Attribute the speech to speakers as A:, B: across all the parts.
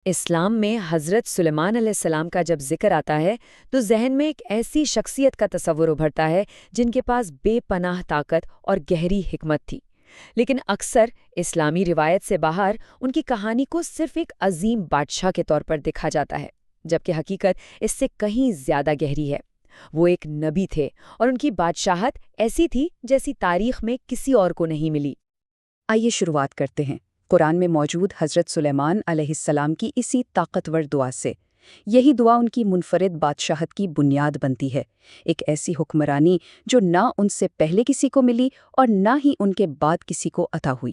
A: اسلام میں حضرت سلیمان علیہ السلام کا جب ذکر آتا ہے تو ذہن میں ایک ایسی شخصیت کا تصور ابھرتا ہے جن کے پاس بے پناہ طاقت اور گہری حکمت تھی، لیکن اکثر اسلامی روایت سے باہر ان کی کہانی کو صرف ایک عظیم بادشاہ کے طور پر دیکھا جاتا ہے، جبکہ حقیقت اس سے کہیں زیادہ گہری ہے۔ وہ ایک نبی تھے اور ان کی بادشاہت ایسی تھی جیسی تاریخ میں کسی اور کو نہیں ملی۔
B: آئیے شروعات کرتے ہیں قرآن میں موجود حضرت سلیمان علیہ السلام کی اسی طاقتور دعا سے۔ یہی دعا ان کی منفرد بادشاہت کی بنیاد بنتی ہے، ایک ایسی حکمرانی جو نہ ان سے پہلے کسی کو ملی اور نہ ہی ان کے بعد کسی کو عطا ہوئی۔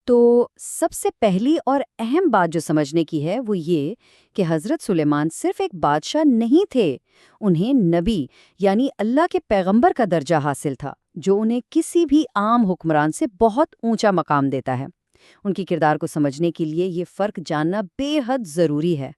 C: تو سب سے پہلی اور اہم بات جو سمجھنے کی ہے وہ یہ کہ حضرت سلیمان صرف ایک بادشاہ نہیں تھے، انہیں نبی یعنی اللہ کے پیغمبر کا درجہ حاصل تھا، جو انہیں کسی بھی عام حکمران سے بہت اونچا مقام دیتا ہے۔ ان کی کردار کو سمجھنے کے لیے یہ فرق جاننا بے حد ضروری ہے۔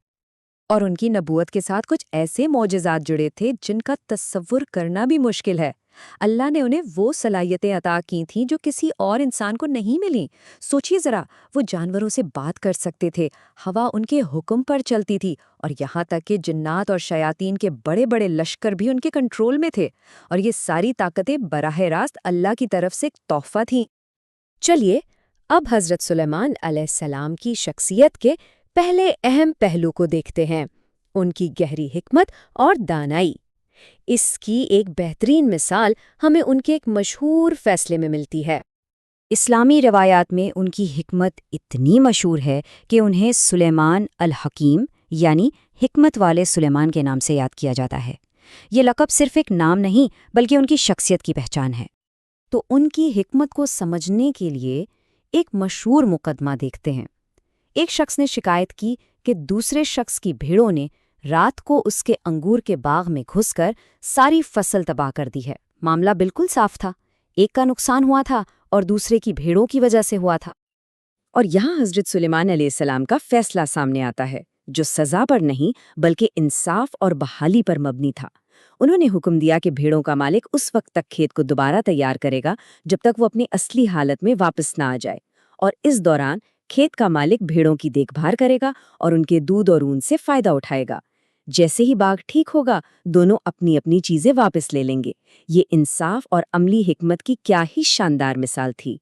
A: اور ان کی نبوت کے ساتھ کچھ ایسے معجزات جڑے تھے جن کا تصور کرنا بھی مشکل ہے۔ اللہ نے انہیں وہ صلاحیتیں عطا کی تھیں جو کسی اور انسان کو نہیں ملیں۔ سوچیے ذرا، وہ جانوروں سے بات کر سکتے تھے، ہوا ان کے حکم پر چلتی تھی، اور یہاں تک کہ جنات اور شیاطین کے بڑے بڑے لشکر بھی ان کے کنٹرول میں تھے، اور یہ ساری طاقتیں براہ راست اللہ کی طرف سے ایک تحفہ تھیں۔ چلیے اب حضرت سلیمان علیہ السلام کی شخصیت کے پہلے اہم پہلو کو دیکھتے ہیں، ان کی گہری حکمت اور دانائی۔ اس کی ایک بہترین مثال ہمیں ان کے ایک مشہور فیصلے میں ملتی ہے۔
C: اسلامی روایات میں ان کی حکمت اتنی مشہور ہے کہ انہیں سلیمان الحکیم یعنی حکمت والے سلیمان کے نام سے یاد کیا جاتا ہے۔ یہ لقب صرف ایک نام نہیں بلکہ ان کی شخصیت کی پہچان ہے۔ تو ان کی حکمت کو سمجھنے کے لیے ایک مشہور مقدمہ دیکھتے ہیں۔ ایک شخص نے شکایت کی کہ دوسرے شخص کی بھیڑوں نے رات کو اس کے انگور کے باغ میں گھس کر ساری فصل تباہ کر دی ہے۔ معاملہ بالکل صاف تھا، ایک کا نقصان ہوا تھا اور دوسرے کی بھیڑوں کی وجہ سے ہوا تھا۔
B: اور یہاں حضرت سلیمان علیہ السلام کا فیصلہ سامنے آتا ہے، جو سزا پر نہیں بلکہ انصاف اور بحالی پر مبنی تھا۔ انہوں نے حکم دیا کہ بھیڑوں کا مالک اس وقت تک کھیت کو دوبارہ تیار کرے گا جب تک وہ اپنی اصلی حالت میں واپس نہ آ جائے، اور اس دوران کھیت کا مالک بھیڑوں کی دیکھ بھال کرے گا اور ان کے دودھ اور اون سے فائدہ اٹھائے گا۔ جیسے ہی باغ ٹھیک ہوگا، دونوں اپنی اپنی چیزیں واپس لے لیں گے۔ یہ انصاف اور عملی حکمت کی کیا ہی شاندار مثال تھی۔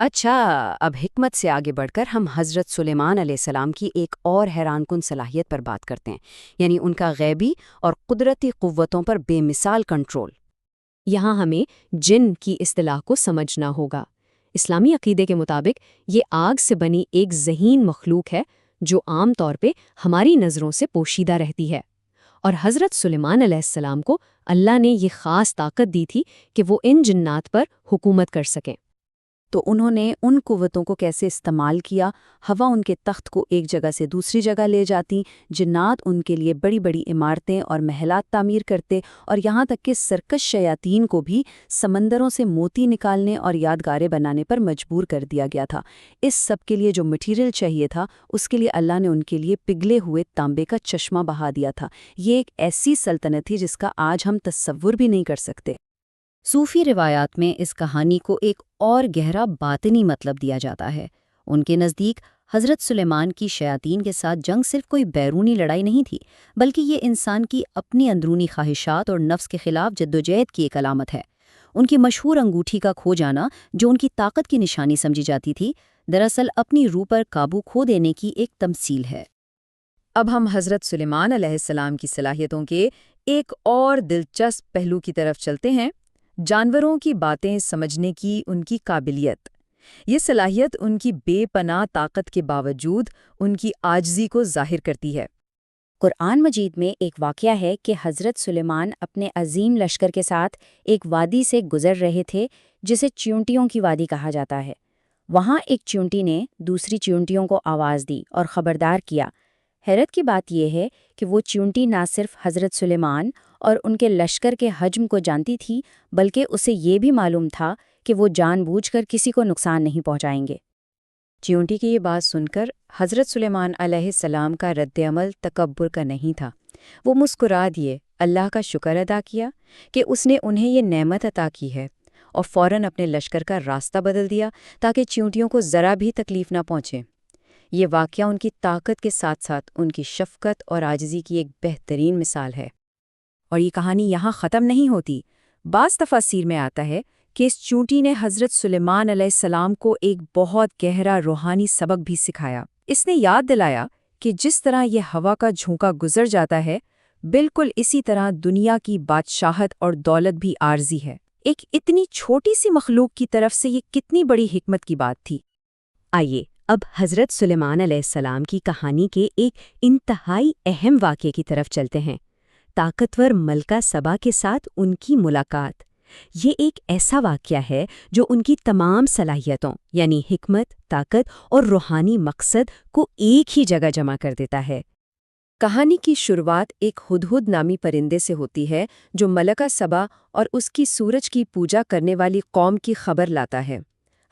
C: اچھا، اب حکمت سے آگے بڑھ کر ہم حضرت سلیمان علیہ السلام کی ایک اور حیران کن صلاحیت پر بات کرتے ہیں، یعنی ان کا غیبی اور قدرتی قوتوں پر بے مثال کنٹرول۔
A: یہاں ہمیں جن کی اصطلاح کو سمجھنا ہوگا۔ اسلامی عقیدے کے مطابق یہ آگ سے بنی ایک ذہین مخلوق ہے جو عام طور پہ ہماری نظروں سے پوشیدہ رہتی ہے، اور حضرت سلیمان علیہ السلام کو اللہ نے یہ خاص طاقت دی تھی کہ وہ ان جنات پر حکومت کر سکیں۔
C: تو انہوں نے ان قوتوں کو کیسے استعمال کیا؟ ہوا ان کے تخت کو ایک جگہ سے دوسری جگہ لے جاتی، جنات ان کے لیے بڑی بڑی عمارتیں اور محلات تعمیر کرتے، اور یہاں تک کہ سرکش شیاطین کو بھی سمندروں سے موتی نکالنے اور یادگاریں بنانے پر مجبور کر دیا گیا تھا۔ اس سب کے لیے جو مٹیریل چاہیے تھا، اس کے لیے اللہ نے ان کے لیے پگھلے ہوئے تانبے کا چشمہ بہا دیا تھا۔ یہ ایک ایسی سلطنت تھی جس کا آج ہم تصور بھی نہیں کر سکتے۔ صوفی روایات میں اس کہانی کو ایک اور گہرا باطنی مطلب دیا جاتا ہے۔ ان کے نزدیک حضرت سلیمان کی شیاطین کے ساتھ جنگ صرف کوئی بیرونی لڑائی نہیں تھی، بلکہ یہ انسان کی اپنی اندرونی خواہشات اور نفس کے خلاف جدوجہد کی ایک علامت ہے۔ ان کی مشہور انگوٹھی کا کھو جانا، جو ان کی طاقت کی نشانی سمجھی جاتی تھی، دراصل اپنی روح پر قابو کھو دینے کی ایک تمثیل ہے۔
A: اب ہم حضرت سلیمان علیہ السلام کی صلاحیتوں کے ایک اور دلچسپ پہلو کی طرف چلتے ہیں، جانوروں کی باتیں سمجھنے کی ان کی قابلیت۔ یہ صلاحیت ان کی بے پناہ طاقت کے باوجود ان کی عاجزی کو ظاہر کرتی ہے۔
D: قرآن مجید میں ایک واقعہ ہے کہ حضرت سلیمان اپنے عظیم لشکر کے ساتھ ایک وادی سے گزر رہے تھے جسے چیونٹیوں کی وادی کہا جاتا ہے۔ وہاں ایک چیونٹی نے دوسری چیونٹیوں کو آواز دی اور خبردار کیا۔ حیرت کی بات یہ ہے کہ وہ چیونٹی نہ صرف حضرت سلیمان اور ان کے لشکر کے حجم کو جانتی تھی، بلکہ اسے یہ بھی معلوم تھا کہ وہ جان بوجھ کر کسی کو نقصان نہیں پہنچائیں گے۔
A: چیونٹی کی یہ بات سن کر حضرت سلیمان علیہ السلام کا رد عمل تکبر کا نہیں تھا۔ وہ مسکرا دیے، اللہ کا شکر ادا کیا کہ اس نے انہیں یہ نعمت عطا کی ہے، اور فوراً اپنے لشکر کا راستہ بدل دیا تاکہ چیونٹیوں کو ذرا بھی تکلیف نہ پہنچے۔
D: یہ واقعہ ان کی طاقت کے ساتھ ساتھ ان کی شفقت اور عاجزی کی ایک بہترین مثال ہے۔
A: اور یہ کہانی یہاں ختم نہیں ہوتی۔ بعض تفاسیر میں آتا ہے کہ اس چونٹی نے حضرت سلیمان علیہ السلام کو ایک بہت گہرا روحانی سبق بھی سکھایا۔ اس نے یاد دلایا کہ جس طرح یہ ہوا کا جھونکا گزر جاتا ہے، بالکل اسی طرح دنیا کی بادشاہت اور دولت بھی عارضی ہے۔ ایک اتنی چھوٹی سی مخلوق کی طرف سے یہ کتنی بڑی حکمت کی بات تھی۔
B: آئیے اب حضرت سلیمان علیہ السلام کی کہانی کے ایک انتہائی اہم واقعے کی طرف چلتے ہیں، طاقتور ملکہ سبا کے ساتھ ان کی ملاقات۔ یہ ایک ایسا واقعہ ہے جو ان کی تمام صلاحیتوں یعنی حکمت، طاقت اور روحانی مقصد کو ایک ہی جگہ جمع کر دیتا ہے۔
A: کہانی کی شروعات ایک ہدہد نامی پرندے سے ہوتی ہے جو ملکہ سبا اور اس کی سورج کی پوجا کرنے والی قوم کی خبر لاتا ہے۔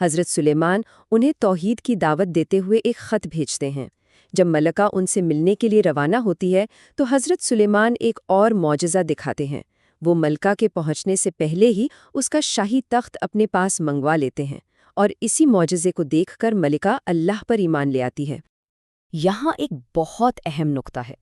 A: حضرت سلیمان انہیں توحید کی دعوت دیتے ہوئے ایک خط بھیجتے ہیں۔ جب ملکہ ان سے ملنے کے لیے روانہ ہوتی ہے تو حضرت سلیمان ایک اور معجزہ دکھاتے ہیں۔ وہ ملکہ کے پہنچنے سے پہلے ہی اس کا شاہی تخت اپنے پاس منگوا لیتے ہیں، اور اسی معجزے کو دیکھ کر ملکہ اللہ پر ایمان لے آتی ہے۔
B: یہاں ایک بہت اہم نقطہ ہے۔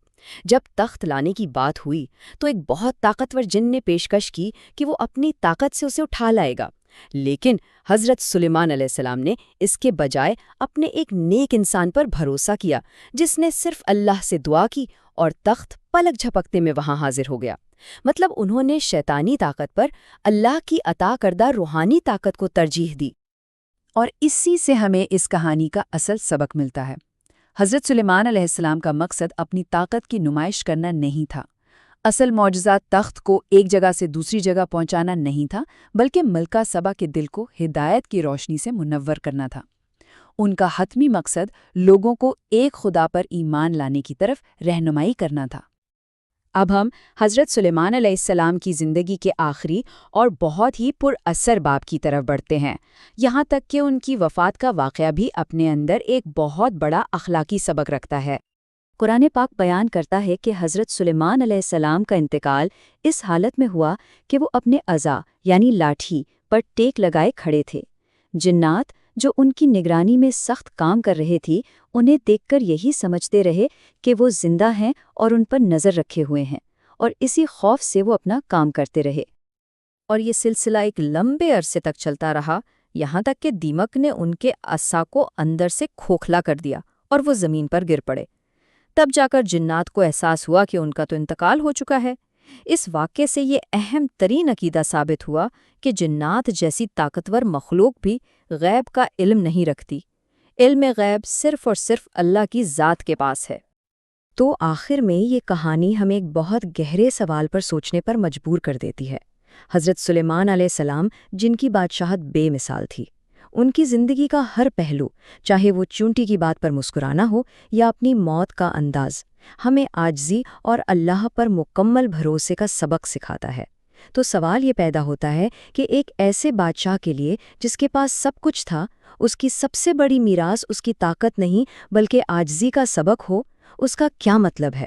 B: جب تخت لانے کی بات ہوئی تو ایک بہت طاقتور جن نے پیشکش کی کہ وہ اپنی طاقت سے اسے اٹھا لائے گا، لیکن حضرت سلیمان علیہ السلام نے اس کے بجائے اپنے ایک نیک انسان پر بھروسہ کیا جس نے صرف اللہ سے دعا کی اور تخت پلک جھپکتے میں وہاں حاضر ہو گیا۔ مطلب انہوں نے شیطانی طاقت پر اللہ کی عطا کردہ روحانی طاقت کو ترجیح دی۔
C: اور اسی سے ہمیں اس کہانی کا اصل سبق ملتا ہے۔ حضرت سلیمان علیہ السلام کا مقصد اپنی طاقت کی نمائش کرنا نہیں تھا۔ اصل معجزہ تخت کو ایک جگہ سے دوسری جگہ پہنچانا نہیں تھا، بلکہ ملکہ سبا کے دل کو ہدایت کی روشنی سے منور کرنا تھا۔ ان کا حتمی مقصد لوگوں کو ایک خدا پر ایمان لانے کی طرف رہنمائی کرنا تھا۔ اب ہم حضرت سلیمان علیہ السلام کی زندگی کے آخری اور بہت ہی پر اثر باب کی طرف بڑھتے ہیں، یہاں تک کہ ان کی وفات کا واقعہ بھی اپنے اندر ایک بہت بڑا اخلاقی سبق رکھتا ہے۔
A: قرآن پاک بیان کرتا ہے کہ حضرت سلیمان علیہ السلام کا انتقال اس حالت میں ہوا کہ وہ اپنے عصا یعنی لاٹھی پر ٹیک لگائے کھڑے تھے۔ جنات جو ان کی نگرانی میں سخت کام کر رہے تھی انہیں دیکھ کر یہی سمجھتے رہے کہ وہ زندہ ہیں اور ان پر نظر رکھے ہوئے ہیں، اور اسی خوف سے وہ اپنا کام کرتے رہے۔ اور یہ سلسلہ ایک لمبے عرصے تک چلتا رہا، یہاں تک کہ دیمک نے ان کے عصا کو اندر سے کھوکھلا کر دیا اور وہ زمین پر گر پڑے۔ تب جا کر جنات کو احساس ہوا کہ ان کا تو انتقال ہو چکا ہے۔ اس واقعے سے یہ اہم ترین عقیدہ ثابت ہوا کہ جنات جیسی طاقتور مخلوق بھی غیب کا علم نہیں رکھتی۔ علم غیب صرف اور صرف اللہ کی ذات کے پاس ہے۔
B: تو آخر میں یہ کہانی ہمیں ایک بہت گہرے سوال پر سوچنے پر مجبور کر دیتی ہے۔ حضرت سلیمان علیہ السلام جن کی بادشاہت بے مثال تھی، ان کی زندگی کا ہر پہلو، چاہے وہ چونٹی کی بات پر مسکرانا ہو یا اپنی موت کا انداز، ہمیں عاجزی اور اللہ پر مکمل بھروسے کا سبق سکھاتا ہے۔ تو سوال یہ پیدا ہوتا ہے کہ ایک ایسے بادشاہ کے لیے جس کے پاس سب کچھ تھا، اس کی سب سے بڑی میراث اس کی طاقت نہیں بلکہ عاجزی کا سبق ہو، اس کا کیا مطلب ہے؟